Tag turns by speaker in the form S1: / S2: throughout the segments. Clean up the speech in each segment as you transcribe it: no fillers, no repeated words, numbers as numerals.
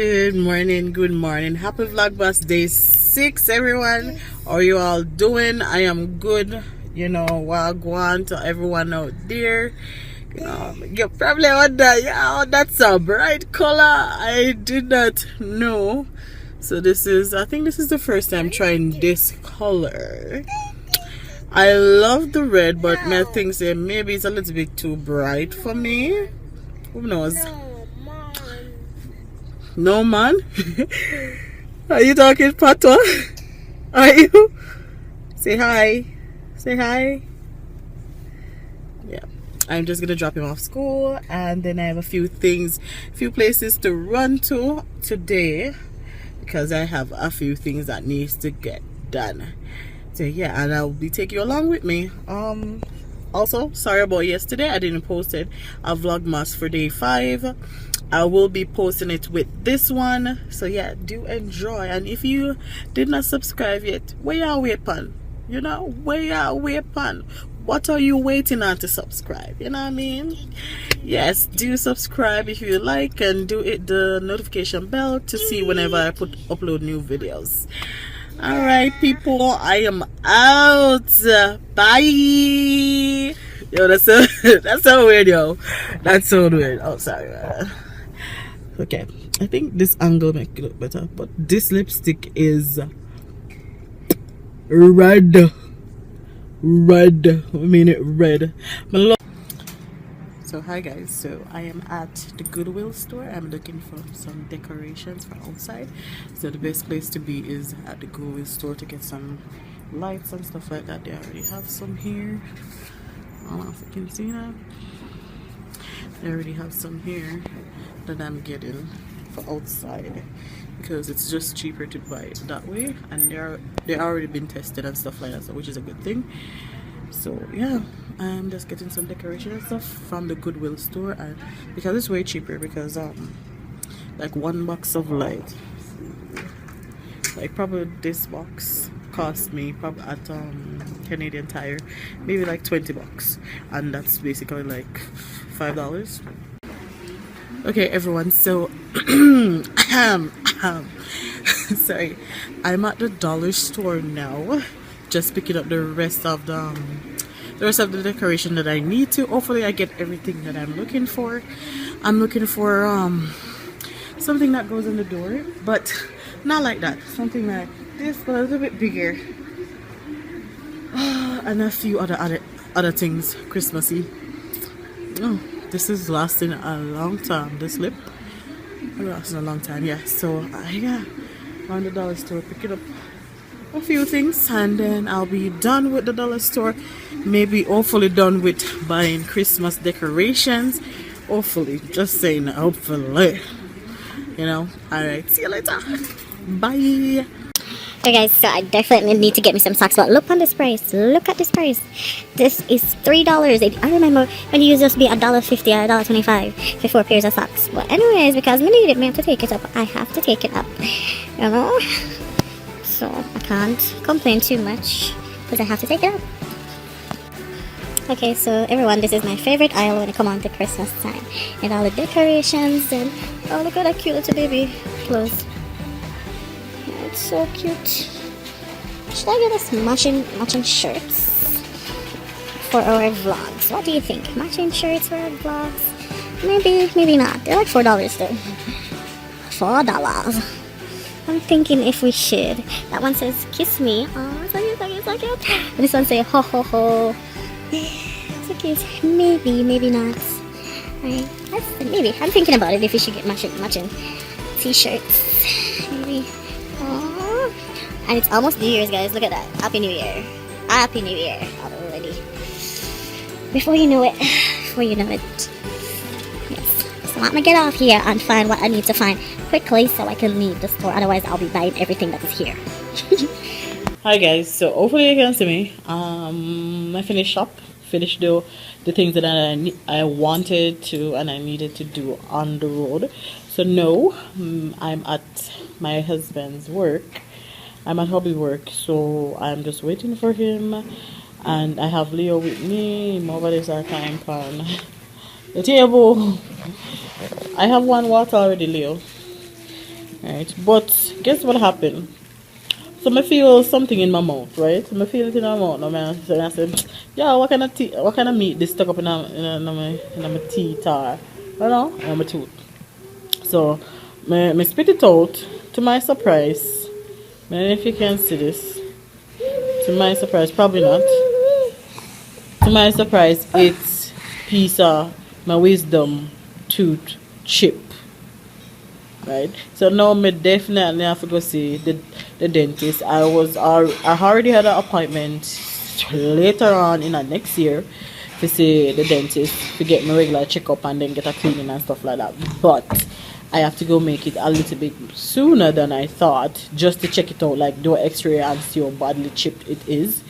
S1: Good morning. Happy Vlogmas Day 6, everyone. How are you all doing? I am good. You know, wagwan to everyone out there. You probably wonder, yeah, that's a bright color. I did not know. So I think this is the first time trying this color. I love the red, but my thing say maybe it's a little bit too bright for me. Who knows? No, man. Are you talking patois? Are you? Say hi. Say hi. Yeah. I'm just gonna drop him off school, and then I have a few places to run to today because I have a few things that needs to get done. So yeah, and I'll be taking you along with me. Also, sorry about yesterday. I didn't post it a vlogmas for day 5. I will be posting it with this one. So yeah, do enjoy. And if you did not subscribe yet, where you wait pan? You know, where you wait pan? What are you waiting on to subscribe? You know what I mean? Yes, do subscribe if you like, and do hit the notification bell to see whenever I upload new videos. Alright, people, I am out. Bye. Yo, that's so weird, yo. That's so weird. Oh, sorry, man. Okay, I think this angle make it look better, but this lipstick is red. I mean it red. So hi guys, so I am at the Goodwill store. I'm looking for some decorations for outside. So the best place to be is at the Goodwill store to get some lights and stuff like that. They already have some here. I don't know if you can see that. They already have some here that I'm getting for outside because it's just cheaper to buy it that way, and they're already been tested and stuff like that, so which is a good thing. So yeah, I'm just getting some decoration and stuff from the Goodwill store, and because it's way cheaper, because like one box of light, like probably this box cost me probably at Canadian Tire maybe like $20, and that's basically like $5. Okay everyone, so sorry, I'm at the dollar store now, just picking up the rest of the decoration that I need to. Hopefully I get everything that I'm looking for. I'm looking for something that goes in the door, but not like that, something like this but a little bit bigger, and a few other things Christmassy. Oh, this is lasting a long time. This lip lasting a long time. Yeah, so yeah, on the dollar store picking up a few things, and then I'll be done with the dollar store. Maybe hopefully done with buying Christmas decorations. Hopefully, just saying hopefully, you know. Alright, see you later. Bye.
S2: Okay guys, so I definitely need to get me some socks, but look on this price. Look at this price. This is $3. I remember when it used to just be $1.50 or $1.25 for 4 pairs of socks. But anyways, because we need it, we have to take it up. I have to take it up, you know. So I can't complain too much because I have to take it up. Okay, so everyone, this is my favorite aisle when it comes on to Christmas time, and all the decorations, and oh, look at that cute little baby clothes. It's so cute. Should I get us matching shirts for our vlogs? What do you think? Matching shirts for our vlogs? Maybe not. They're like $4 though. $4. I'm thinking if we should. That one says kiss me. Oh, so cute. And this one says ho ho ho. So cute. Maybe not. Alright, maybe. I'm thinking about it if we should get matching t-shirts. Maybe. Aww. And it's almost New Year's, guys. Look at that. Happy New Year. Happy New Year already. Before you know it. Yes. So let me get off here and find what I need to find quickly so I can leave the store. Otherwise, I'll be buying everything that is here.
S1: Hi guys, so hopefully you can see me. I finished the things that I wanted to and I needed to do on the road. So no, I'm at my husband's work. I'm at hobby work, so I'm just waiting for him, and I have Leo with me. Over this time on the table. I have one water already, Leo. Right, but guess what happened? So I feel something in my mouth, right? So I feel it in my mouth. Now I said, yeah, what kind of meat this stuck up in my teeth or, you know, in my tooth. So I spit it out. To my surprise, I don't know if you can see this. To my surprise, probably not. To my surprise, it's piece of my wisdom tooth chip. Right, so now me definitely have to go see the dentist. I already had an appointment later on in the next year to see the dentist to get my regular checkup and then get a cleaning and stuff like that. But I have to go make it a little bit sooner than I thought, just to check it out, like do an x-ray and see how badly chipped it is,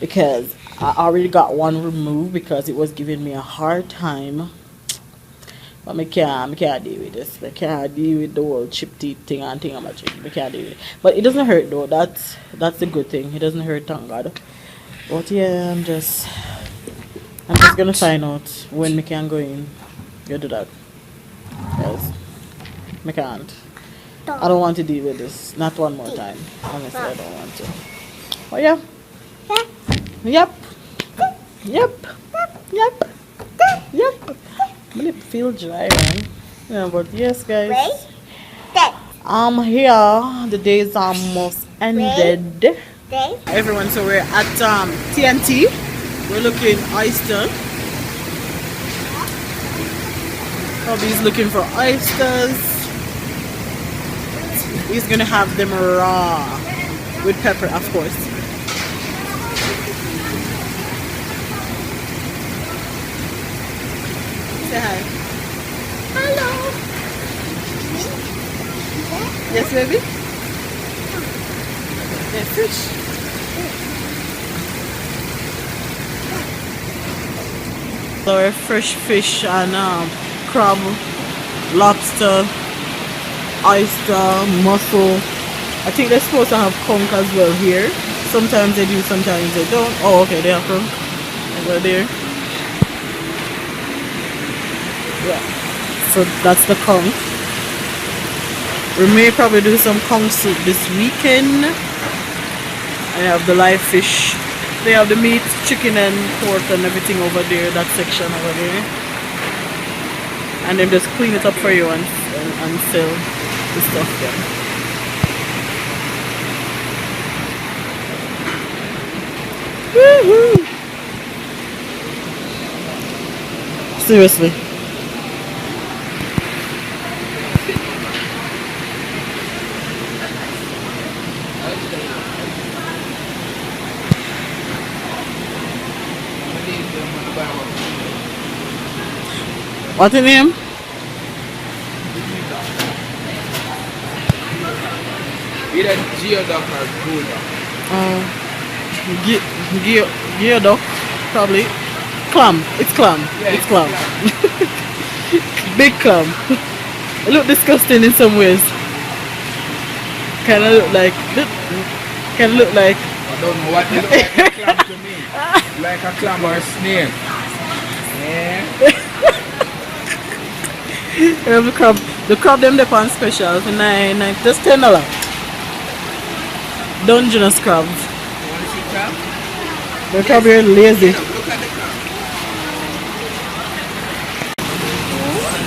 S1: because I already got one removed because it was giving me a hard time. But I can't deal with this. I can't deal with the whole chip teeth thing and thing about it. I can't deal with it. But it doesn't hurt though. That's the good thing. It doesn't hurt, thank God. But yeah, I'm just gonna find out when we can go in. Go do that. Yes. I can't. I don't want to deal with this. Not one more time. Honestly, I don't want to. Oh yeah. Yep. Yep. Yep. Yep. My lip feel dry, man. Yeah, but yes, guys. I'm here. The day is almost ended. Everyone, so we're at TNT. We're looking oyster. Bobby's looking for oysters. He's gonna have them raw with pepper, of course. Say hi. Hello. Yes, baby? Yeah, fish. So we're fresh fish and crab, lobster, oyster, mussel. I think they're supposed to have conch as well here. Sometimes they do, sometimes they don't. Oh, okay, they have conch. Over there. Yeah, so that's the conch. We may probably do some conch soup this weekend. I have the live fish. They have the meat, chicken and pork and everything over there, that section over there. And then just clean it up for you and sell the stuff there. Woohoo! Seriously. What's your name?
S3: Either geoduck or bulldog.
S1: Geoduck, probably. Clam. It's clam.
S3: Yeah,
S1: it's clam. Big clam. It look disgusting in some ways. Kind of look like.
S3: I don't know what it looks like a clam to me. Like a clam or a snake. Yeah.
S1: The crab them on special for $9, just $10. Dungeness crab.
S3: You want to see crab?
S1: The crab here lazy.
S3: Look at the crab.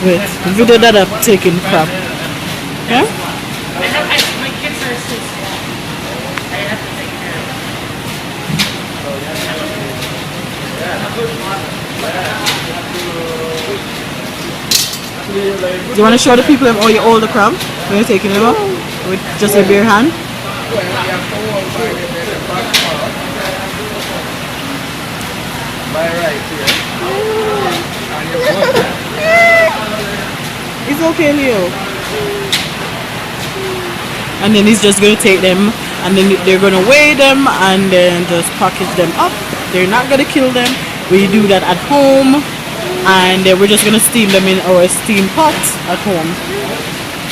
S1: Wait, the video that I'm taking crab. Yeah?
S4: My kids are so small. I have to take care
S1: Do you want to show the people how you hold the crab when you're taking it up with just your bare hand?
S3: Well, you have to hold by the back part. By right here. And you put
S1: It's okay, Leo. And then he's just going to take them and then they're going to weigh them and then just package them up. They're not going to kill them. We do that at home. And we're just gonna steam them in our steam pot at home.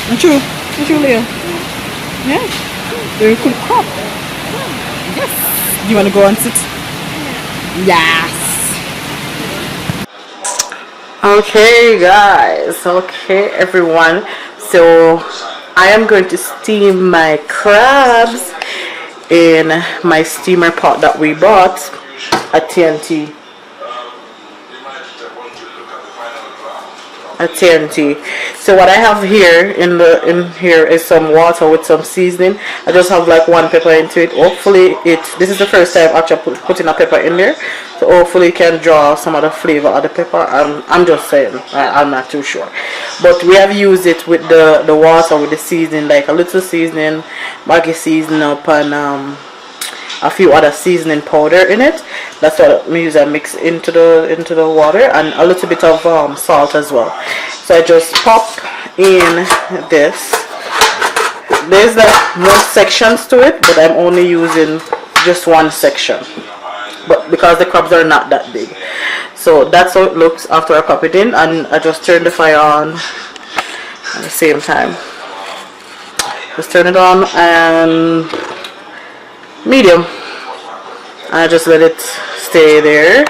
S1: And true, Leo. Yeah, they're a good crop. Yes. Do you wanna go and sit? Yes. Okay, guys. Okay, everyone. So I am going to steam my crabs in my steamer pot that we bought at TNT. So what I have here in here is some water with some seasoning. I just have like one pepper into it. Hopefully this is the first time actually putting a pepper in there, so hopefully it can draw some of the flavor of the pepper. I'm just saying, I'm not too sure, but we have used it with the water with the seasoning, like a little seasoning, Maggi seasoning up, and a few other seasoning powder in it. That's what we use. I mix into the water, and a little bit of salt as well. So I just pop in this. There's like more sections to it, but I'm only using just one section, but because the crabs are not that big. So that's how it looks after I pop it in, and I just turn the fire on at the same time. Just turn it on and medium, and I just let it stay there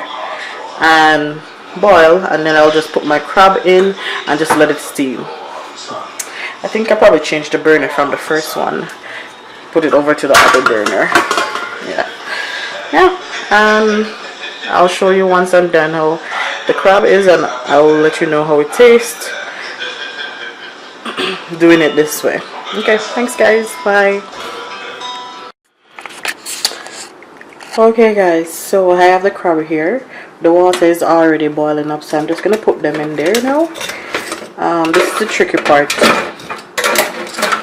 S1: and boil, and then I'll just put my crab in and just let it steam. I think I probably changed the burner from the first one, put it over to the other burner. Yeah, and I'll show you once I'm done how the crab is, and I'll let you know how it tastes doing it this way. Okay, thanks guys, bye. Okay guys, so I have the crab here. The water is already boiling up, so I'm just gonna put them in there now. This is the tricky part.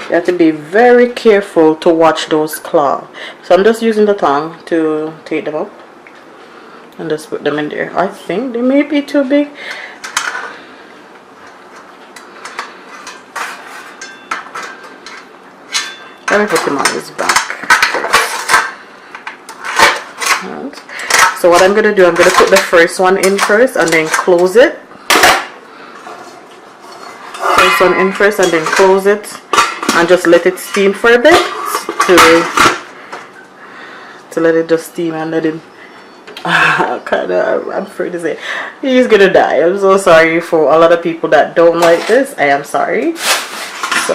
S1: You have to be very careful to watch those claws. So I'm just using the tongue to take them up and just put them in there. I think they may be too big. Let me put him on his back. So what I'm going to do, I'm going to put the first one in first and then close it. First one in first and then close it, and just let it steam for a bit to let it just steam and let him I'm afraid to say he's going to die. I'm so sorry for a lot of people that don't like this. I am sorry. So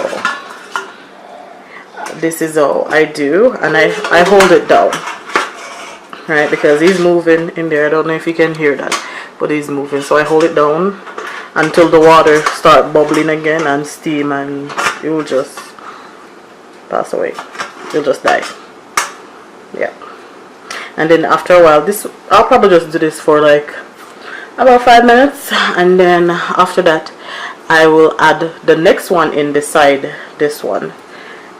S1: this is all I do, and I hold it down. Right, because he's moving in there. I don't know if you can hear that, but he's moving. So I hold it down until the water start bubbling again and steam, and it will just pass away. You'll just die. Yeah. And then after a while, I'll probably just do this for like about 5 minutes, and then after that I will add the next one in beside this one,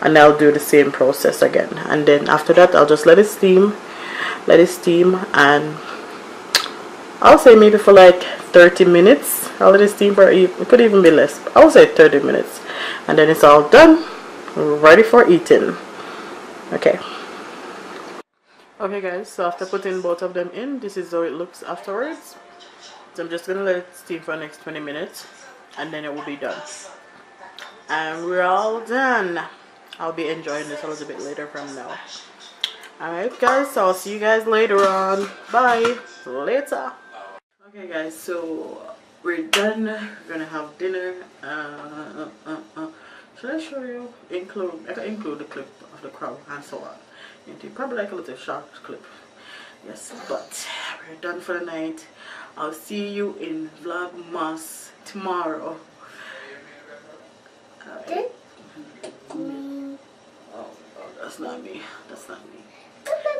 S1: and I'll do the same process again. And then after that I'll just let it steam, and I'll say maybe for like 30 minutes. I'll let it steam for, it could even be less. I'll say 30 minutes, and then it's all done, ready for eating. Okay guys, so after putting both of them in, this is how it looks afterwards. So I'm just gonna let it steam for the next 20 minutes, and then it will be done, and we're all done. I'll be enjoying this a little bit later from now. Alright guys, so I'll see you guys later on. Bye. Later. Okay guys, so we're done. We're gonna have dinner. Should I show you? I can include the clip of the crab and so on. Probably like a little short clip. Yes, but we're done for the night. I'll see you in VLOGMAS tomorrow. Alright. Oh, that's not me. That's not me.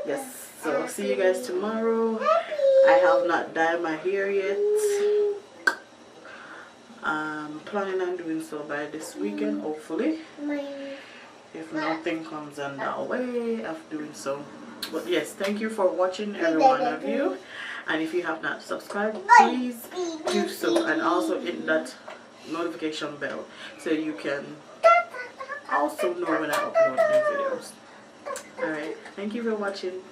S1: Yes, so I'll see you guys tomorrow. I have not dyed my hair yet. I'm planning on doing so by this weekend, hopefully, if nothing comes in the way of doing so. But yes, thank you for watching, every one of you, and if you have not subscribed, please do so, and also hit that notification bell so you can also know when I upload new videos. Alright, thank you for watching.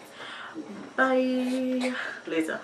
S1: Bye. Later.